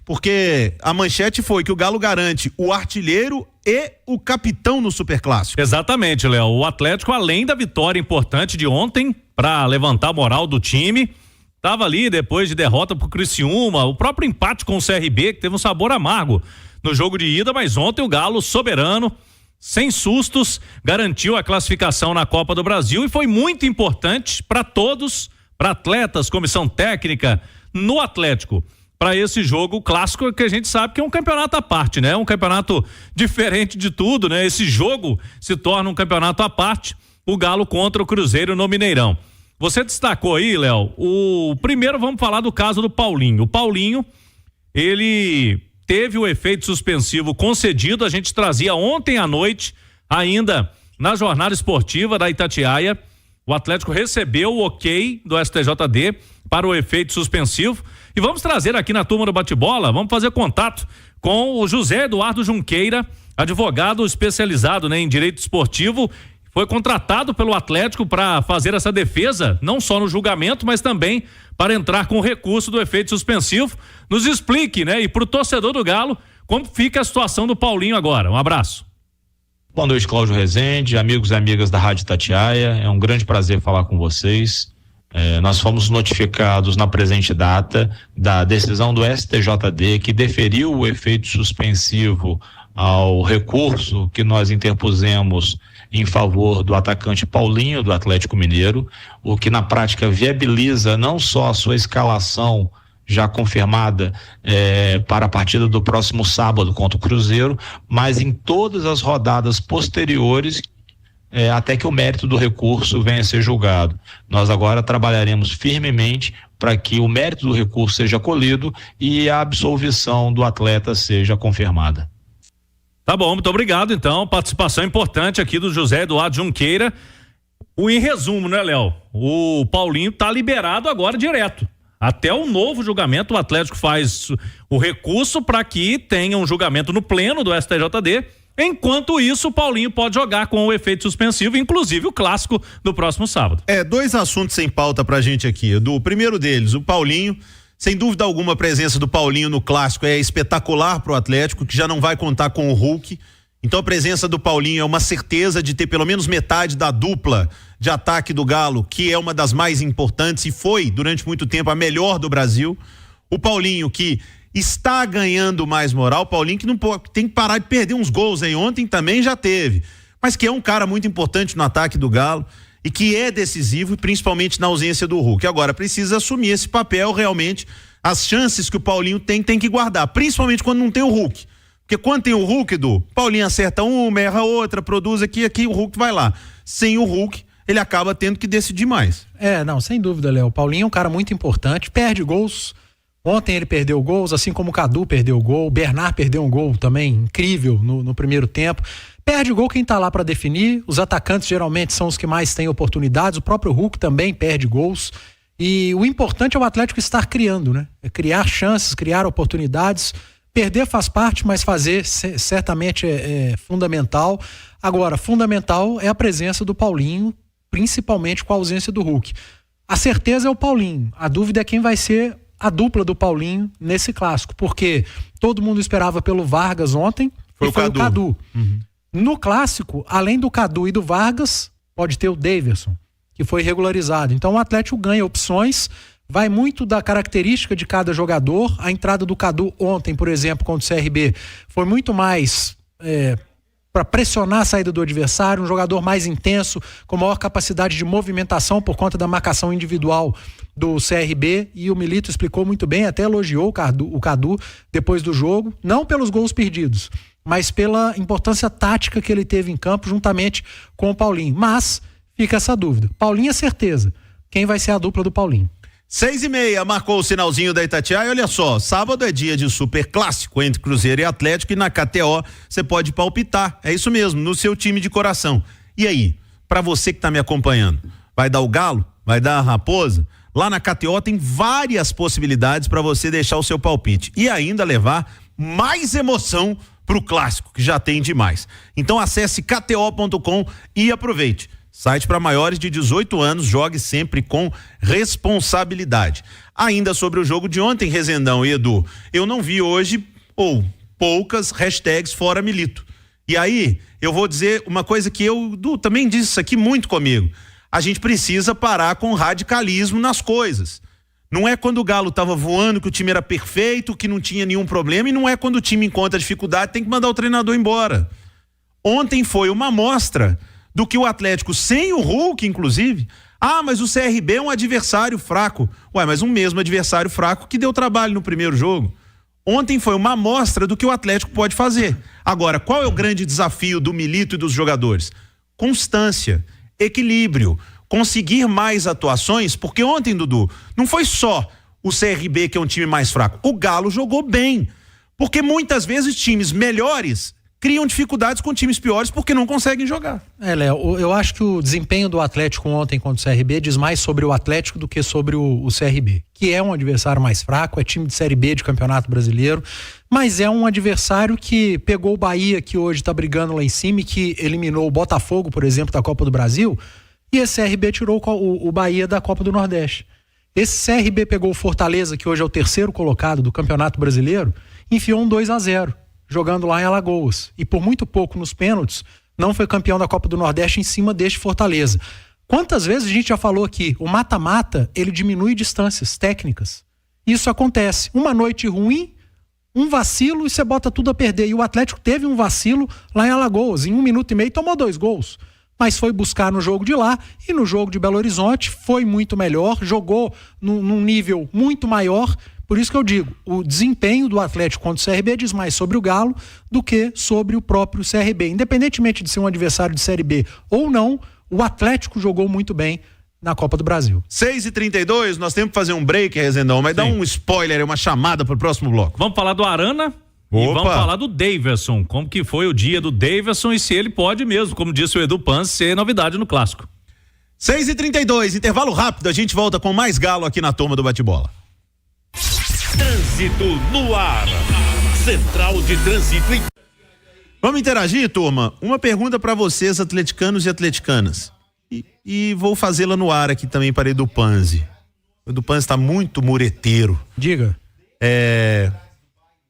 Porque a manchete foi que o Galo garante o artilheiro e o capitão no Superclássico. Exatamente, Léo. O Atlético, além da vitória importante de ontem para levantar a moral do time, tava ali depois de derrota pro Criciúma, o próprio empate com o CRB, que teve um sabor amargo no jogo de ida, mas ontem o Galo, soberano, sem sustos, garantiu a classificação na Copa do Brasil e foi muito importante para todos, para atletas, comissão técnica, no Atlético, para esse jogo clássico que a gente sabe que é um campeonato à parte, né? Um campeonato diferente de tudo, né? Esse jogo se torna um campeonato à parte, o Galo contra o Cruzeiro no Mineirão. Você destacou aí, Léo, primeiro vamos falar do caso do Paulinho. O Paulinho, ele teve o efeito suspensivo concedido, a gente trazia ontem à noite, ainda na jornada esportiva da Itatiaia, o Atlético recebeu o ok do STJD para o efeito suspensivo e vamos trazer aqui na turma do bate-bola, vamos fazer contato com o José Eduardo Junqueira, advogado especializado, né, em direito esportivo, foi contratado pelo Atlético para fazer essa defesa, não só no julgamento, mas também para entrar com o recurso do efeito suspensivo. Nos explique, né, e para o torcedor do Galo, como fica a situação do Paulinho agora. Um abraço. Boa noite, Cláudio Rezende, amigos e amigas da Rádio Itatiaia, é um grande prazer falar com vocês. Nós fomos notificados na presente data da decisão do STJD que deferiu o efeito suspensivo ao recurso que nós interpusemos em favor do atacante Paulinho do Atlético Mineiro, o que na prática viabiliza não só a sua escalação já confirmada para a partida do próximo sábado contra o Cruzeiro, mas em todas as rodadas posteriores até que o mérito do recurso venha a ser julgado. Nós agora trabalharemos firmemente para que o mérito do recurso seja acolhido e a absolvição do atleta seja confirmada. Tá bom, muito obrigado então, participação importante aqui do José Eduardo Junqueira. Em resumo, né, Léo? O Paulinho tá liberado agora direto. Até o novo julgamento, o Atlético faz o recurso para que tenha um julgamento no pleno do STJD. Enquanto isso, o Paulinho pode jogar com o efeito suspensivo, inclusive o clássico do próximo sábado. Dois assuntos sem pauta pra gente aqui. O primeiro deles, o Paulinho. Sem dúvida alguma, a presença do Paulinho no clássico é espetacular pro Atlético, que já não vai contar com o Hulk. Então a presença do Paulinho é uma certeza de ter pelo menos metade da dupla de ataque do Galo, que é uma das mais importantes e foi durante muito tempo a melhor do Brasil. O Paulinho que está ganhando mais moral, o Paulinho que não pode, tem que parar de perder uns gols aí, ontem também já teve, mas que é um cara muito importante no ataque do Galo e que é decisivo, principalmente na ausência do Hulk. Agora precisa assumir esse papel realmente, as chances que o Paulinho tem que guardar, principalmente quando não tem o Hulk. Porque quando tem o Hulk, Paulinho acerta uma, erra outra, produz aqui, o Hulk vai lá. Sem o Hulk, ele acaba tendo que decidir mais. Não, sem dúvida, Léo. O Paulinho é um cara muito importante, perde gols. Ontem ele perdeu gols, assim como o Cadu perdeu gol, o Bernard perdeu um gol também incrível no primeiro tempo. Perde gol quem tá lá para definir, os atacantes geralmente são os que mais têm oportunidades, o próprio Hulk também perde gols. E o importante é o Atlético estar criando, né? É criar chances, criar oportunidades. Perder faz parte, mas fazer certamente é fundamental. Agora, fundamental é a presença do Paulinho, principalmente com a ausência do Hulk. A certeza é o Paulinho, a dúvida é quem vai ser a dupla do Paulinho nesse clássico, porque todo mundo esperava pelo Vargas ontem, foi o Cadu. Uhum. No clássico, além do Cadu e do Vargas, pode ter o Daverson, que foi regularizado. Então o Atlético ganha opções, vai muito da característica de cada jogador. A entrada do Cadu ontem, por exemplo, contra o CRB, foi muito mais para pressionar a saída do adversário, um jogador mais intenso, com maior capacidade de movimentação por conta da marcação individual do CRB, e o Milito explicou muito bem, até elogiou o Cadu depois do jogo, não pelos gols perdidos, mas pela importância tática que ele teve em campo juntamente com o Paulinho. Mas fica essa dúvida, Paulinho é certeza, quem vai ser a dupla do Paulinho? 6:30, marcou o sinalzinho da Itatiaia. Olha só, sábado é dia de super clássico entre Cruzeiro e Atlético, e na KTO você pode palpitar, é isso mesmo, no seu time de coração. E aí, pra você que tá me acompanhando, vai dar o Galo? Vai dar a Raposa? Lá na KTO tem várias possibilidades para você deixar o seu palpite e ainda levar mais emoção pro clássico, que já tem demais. Então acesse kto.com e aproveite. Site para maiores de 18 anos, jogue sempre com responsabilidade. Ainda sobre o jogo de ontem, Rezendão e Edu, eu não vi hoje, ou poucas hashtags fora Milito. E aí, eu vou dizer uma coisa que Edu também disse isso aqui muito comigo. A gente precisa parar com radicalismo nas coisas. Não é quando o Galo tava voando que o time era perfeito, que não tinha nenhum problema, e não é quando o time encontra dificuldade, tem que mandar o treinador embora. Ontem foi uma amostra do que o Atlético, sem o Hulk, inclusive, mas o CRB é um adversário fraco. Mas um mesmo adversário fraco que deu trabalho no primeiro jogo. Ontem foi uma amostra do que o Atlético pode fazer. Agora, qual é o grande desafio do Milito e dos jogadores? Constância, equilíbrio, conseguir mais atuações, porque ontem, Dudu, não foi só o CRB que é um time mais fraco. O Galo jogou bem, porque muitas vezes times melhores criam dificuldades com times piores porque não conseguem jogar. Léo, eu acho que o desempenho do Atlético ontem contra o CRB diz mais sobre o Atlético do que sobre o CRB, que é um adversário mais fraco, é time de Série B de Campeonato Brasileiro, mas é um adversário que pegou o Bahia, que hoje está brigando lá em cima e que eliminou o Botafogo, por exemplo, da Copa do Brasil, e esse CRB tirou o Bahia da Copa do Nordeste. Esse CRB pegou o Fortaleza, que hoje é o terceiro colocado do Campeonato Brasileiro, enfiou um 2-0. Jogando lá em Alagoas. E por muito pouco nos pênaltis, não foi campeão da Copa do Nordeste em cima deste Fortaleza. Quantas vezes a gente já falou aqui, o mata-mata, ele diminui distâncias técnicas. Isso acontece. Uma noite ruim, um vacilo e você bota tudo a perder. E o Atlético teve um vacilo lá em Alagoas. Em 1 minuto e meio tomou 2 gols. Mas foi buscar no jogo de lá e no jogo de Belo Horizonte foi muito melhor, jogou num nível muito maior. Por isso que eu digo, o desempenho do Atlético contra o CRB diz mais sobre o Galo do que sobre o próprio CRB. Independentemente de ser um adversário de Série B ou não, o Atlético jogou muito bem na Copa do Brasil. 6h32, nós temos que fazer um break, Rezendão, mas dá um spoiler, uma chamada pro próximo bloco. Vamos falar do Arana e vamos falar do Daverson, como que foi o dia do Daverson e se ele pode mesmo, como disse o Edu Pan, ser novidade no Clássico. 6h32, intervalo rápido, a gente volta com mais Galo aqui na Turma do Bate-Bola. Trânsito no ar. Central de Trânsito. Vamos interagir, turma? Uma pergunta para vocês, atleticanos e atleticanas. E vou fazê-la no ar aqui também para Edu Panzi. O Edu Panzi está muito mureteiro. Diga.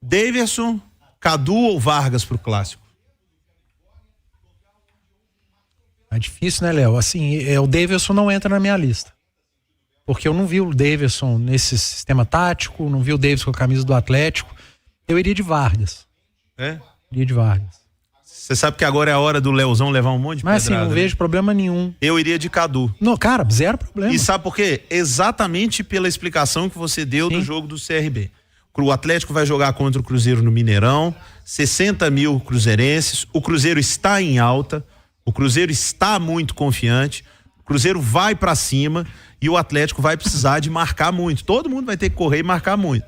Daverson, Cadu ou Vargas pro Clássico? É difícil, né, Léo? Assim, o Daverson não entra na minha lista. Porque eu não vi o Daverson nesse sistema tático, não vi o Daverson com a camisa do Atlético. Eu iria de Vargas. Iria de Vargas. Você sabe que agora é a hora do Leozão levar um monte de Mas pedrada, assim, não vejo problema nenhum. Eu iria de Cadu. Não, cara, zero problema. E sabe por quê? Exatamente pela explicação que você deu do jogo do CRB. O Atlético vai jogar contra o Cruzeiro no Mineirão, 60 mil cruzeirenses, o Cruzeiro está em alta, o Cruzeiro está muito confiante, o Cruzeiro vai pra cima e o Atlético vai precisar de marcar muito. Todo mundo vai ter que correr e marcar muito.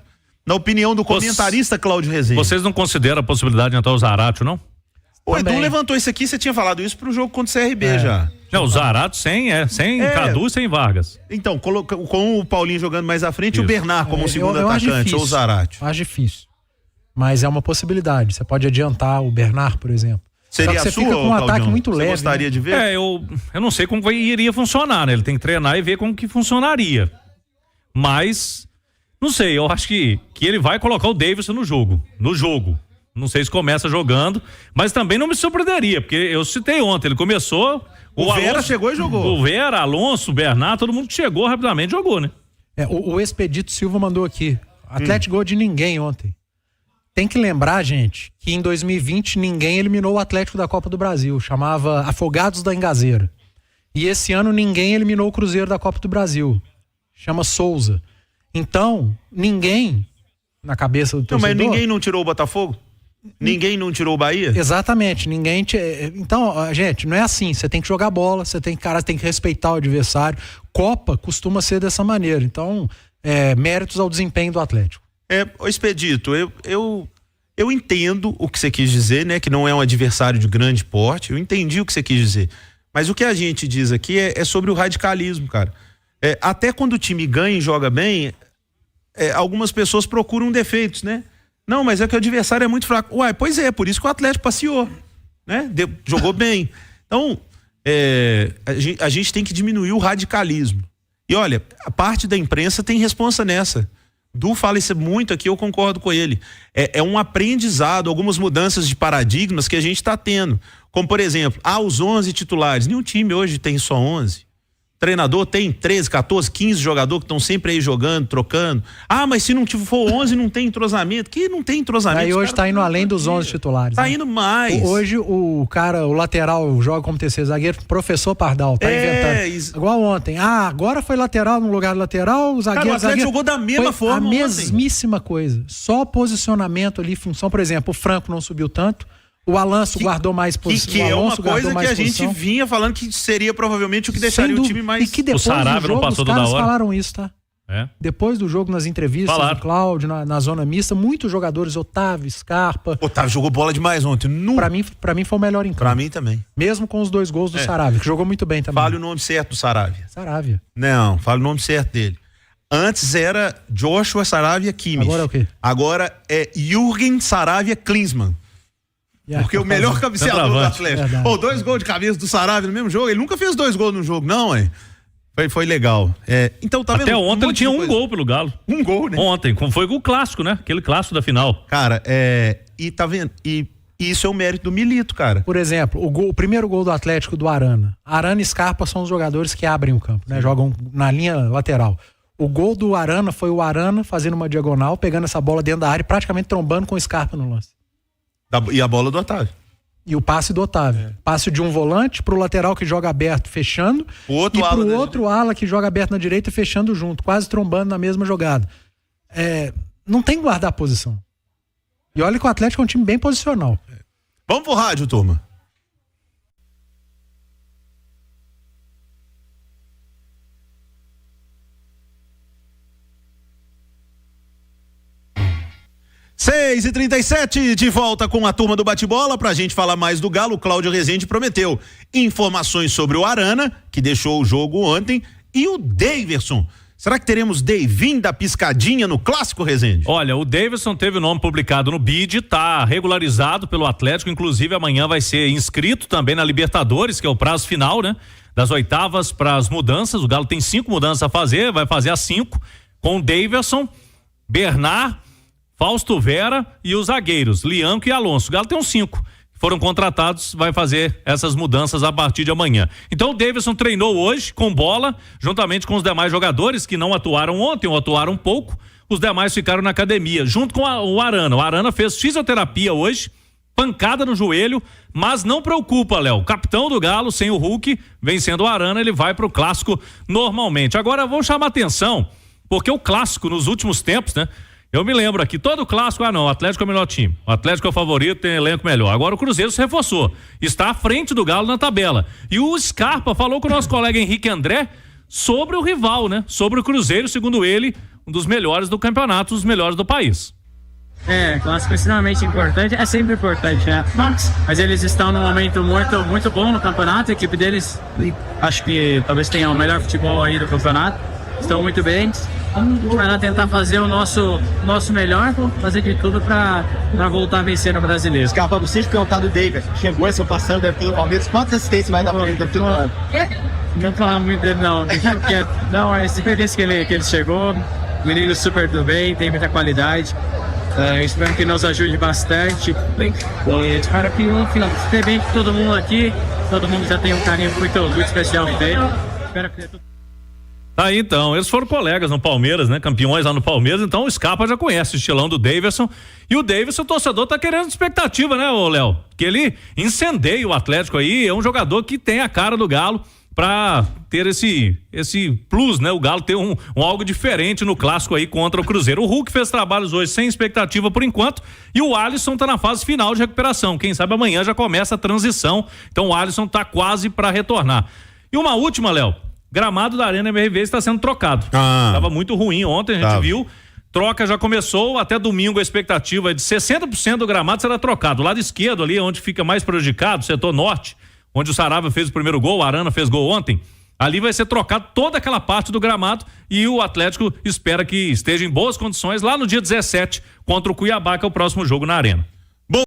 Na opinião do comentarista Cláudio Rezende. Vocês não consideram a possibilidade de entrar o Zaratio, não? O Edu levantou isso aqui, você tinha falado isso pro jogo contra o CRB já. Não, o Zaratio sem Cadu e sem Vargas. Então, com o Paulinho jogando mais à frente, o Bernard como segundo atacante, ou o Zaratio. Acho difícil. Mas é uma possibilidade. Você pode adiantar o Bernard, por exemplo. Seria você a sua, fica com um ataque muito você leve. Gostaria de ver? Eu não sei como iria funcionar, né? Ele tem que treinar e ver como que funcionaria. Mas, não sei, eu acho que ele vai colocar o Davidson no jogo. Não sei se começa jogando, mas também não me surpreenderia, porque eu citei ontem, ele começou... O Vera chegou e jogou. O Vera, Alonso, o Bernard, todo mundo que chegou rapidamente jogou, né? O Expedito Silva mandou aqui. Atlético gol de ninguém ontem. Tem que lembrar, gente, que em 2020 ninguém eliminou o Atlético da Copa do Brasil. Chamava Afogados da Engazeira. E esse ano ninguém eliminou o Cruzeiro da Copa do Brasil. Chama Souza. Então, ninguém na cabeça do torcedor... Mas ninguém não tirou o Botafogo? Ninguém não tirou o Bahia? Exatamente, ninguém... Então, gente, não é assim. Você tem que jogar bola, tem que respeitar o adversário. Copa costuma ser dessa maneira. Então, méritos ao desempenho do Atlético. Ô Expedito, eu entendo o que você quis dizer, né? Que não é um adversário de grande porte. Eu entendi o que você quis dizer. Mas o que a gente diz aqui é sobre o radicalismo, cara. Até quando o time ganha e joga bem, algumas pessoas procuram defeitos, né? Não, mas é que o adversário é muito fraco. Uai, pois é, por isso que o Atlético passeou, né? Jogou bem. Então, a gente tem que diminuir o radicalismo. E olha, a parte da imprensa tem responsa nessa. Du fala isso muito aqui, eu concordo com ele. É um aprendizado, algumas mudanças de paradigmas que a gente está tendo. Como, por exemplo, os 11 titulares. Nenhum time hoje tem só 11. Treinador tem 13, 14, 15 jogadores que estão sempre aí jogando, trocando. Mas se não for 11, não tem entrosamento. Que não tem entrosamento. Aí hoje tá indo além dos 11 titulares. Tá indo mais. Hoje o lateral joga como terceiro zagueiro, professor Pardal, tá inventando. Igual ontem. Agora foi lateral no lugar do lateral, o zagueiro... Cara, o Atlético jogou da mesma forma a mesmíssima coisa. Só posicionamento ali, função. Por exemplo, o Franco não subiu tanto. O Alonso guardou mais posição. Que é uma coisa que a gente vinha falando que seria provavelmente o que deixaria o time mais... E que depois o Sarabia não passou toda hora. Os caras falaram isso, tá? Depois do jogo, nas entrevistas, do Cláudio, na zona mista, muitos jogadores, Otávio, Scarpa... Otávio jogou bola demais ontem. Pra mim foi o melhor em campo. Pra mim também. Mesmo com os 2 gols do Sarabia, que jogou muito bem também. Fale o nome certo do Sarabia. Sarabia. Não, fale o nome certo dele. Antes era Joshua Saravia Kimmich. Agora é o quê? Agora é Jürgen Saravia Klinsmann. Porque o melhor cabeceador do Atlético. 2 gols de cabeça do Saravia no mesmo jogo. Ele nunca fez 2 gols no jogo, não, hein? Foi legal. Então, tá vendo? Até ontem ele tinha um gol pelo Galo. Um gol, né? Ontem, como foi o clássico, né? Aquele clássico da final. Cara, e tá vendo? E isso é o mérito do Milito, cara. Por exemplo, o primeiro gol do Atlético do Arana. Arana e Scarpa são os jogadores que abrem o campo, né? Jogam na linha lateral. O gol do Arana foi o Arana fazendo uma diagonal, pegando essa bola dentro da área e praticamente trombando com o Scarpa no lance. E a bola do Otávio. E o passe do Otávio. Passe de um volante pro lateral que joga aberto, fechando. Pro outro ala que joga aberto na direita, fechando junto, quase trombando na mesma jogada. Não tem que guardar a posição. E olha que o Atlético é um time bem posicional. Vamos pro rádio, turma. Seis e 37, de volta com a turma do bate-bola pra gente falar mais do Galo. O Cláudio Rezende prometeu informações sobre o Arana, que deixou o jogo ontem, e o Daverson. Será que teremos Davinho da piscadinha no clássico, Rezende? Olha, o Daverson teve o nome publicado no BID, tá regularizado pelo Atlético, inclusive amanhã vai ser inscrito também na Libertadores, que é o prazo final, né? Das oitavas para as mudanças. O Galo tem 5 mudanças a fazer, vai fazer as 5 com o Daverson, Bernard, Fausto Vera e os zagueiros, Lianco e Alonso. O Galo tem uns 5. Foram contratados, vai fazer essas mudanças a partir de amanhã. Então o Daverson treinou hoje com bola, juntamente com os demais jogadores que não atuaram ontem ou atuaram pouco. Os demais ficaram na academia, junto com o Arana. O Arana fez fisioterapia hoje, pancada no joelho, mas não preocupa, Léo. O capitão do Galo, sem o Hulk, vencendo o Arana, ele vai pro clássico normalmente. Agora vou chamar atenção, porque o clássico nos últimos tempos, né? Eu me lembro aqui, todo clássico, o Atlético é o melhor time. O Atlético é o favorito, tem elenco melhor. Agora o Cruzeiro se reforçou. Está à frente do Galo na tabela. E o Scarpa falou com o nosso colega Henrique André sobre o rival, né? Sobre o Cruzeiro, segundo ele, um dos melhores do campeonato, um dos melhores do país. Clássico é extremamente importante, é sempre importante, né? Mas eles estão num momento muito bom no campeonato, a equipe deles, acho que talvez tenha o melhor futebol aí do campeonato, estão muito bem. Vamos lá tentar fazer o nosso melhor, fazer de tudo pra voltar a vencer no Brasileiro. Scarpa, você perguntar do Davis, chegou esse passando, deve ter no Palmeiras, quantas assistências mais da frente? Não falar muito dele não, não, é a experiência que ele chegou, menino super do bem, tem muita qualidade. Espero que nos ajude bastante. Espero que no final esteja bem com todo mundo aqui. Todo mundo já tem um carinho muito especial dele. Espero que tudo. Tá aí então, eles foram colegas no Palmeiras, né? Campeões lá no Palmeiras, então o Scarpa já conhece o estilão do Daverson. E o Daverson, o torcedor tá querendo expectativa, né, ô Léo? Que ele incendeie o Atlético aí, é um jogador que tem a cara do Galo pra ter esse plus, né? O Galo ter um algo diferente no clássico aí contra o Cruzeiro. O Hulk fez trabalhos hoje sem expectativa por enquanto e o Alisson tá na fase final de recuperação. Quem sabe amanhã já começa a transição, então o Alisson tá quase pra retornar. E uma última, Léo. Gramado da Arena MRV está sendo trocado. Tava muito ruim ontem, a gente viu. Troca já começou, até domingo a expectativa é de 60% do gramado será trocado. O lado esquerdo ali, onde fica mais prejudicado, setor norte, onde o Saravia fez o primeiro gol, o Arana fez gol ontem, ali vai ser trocado toda aquela parte do gramado e o Atlético espera que esteja em boas condições lá no dia 17 contra o Cuiabá, que é o próximo jogo na Arena.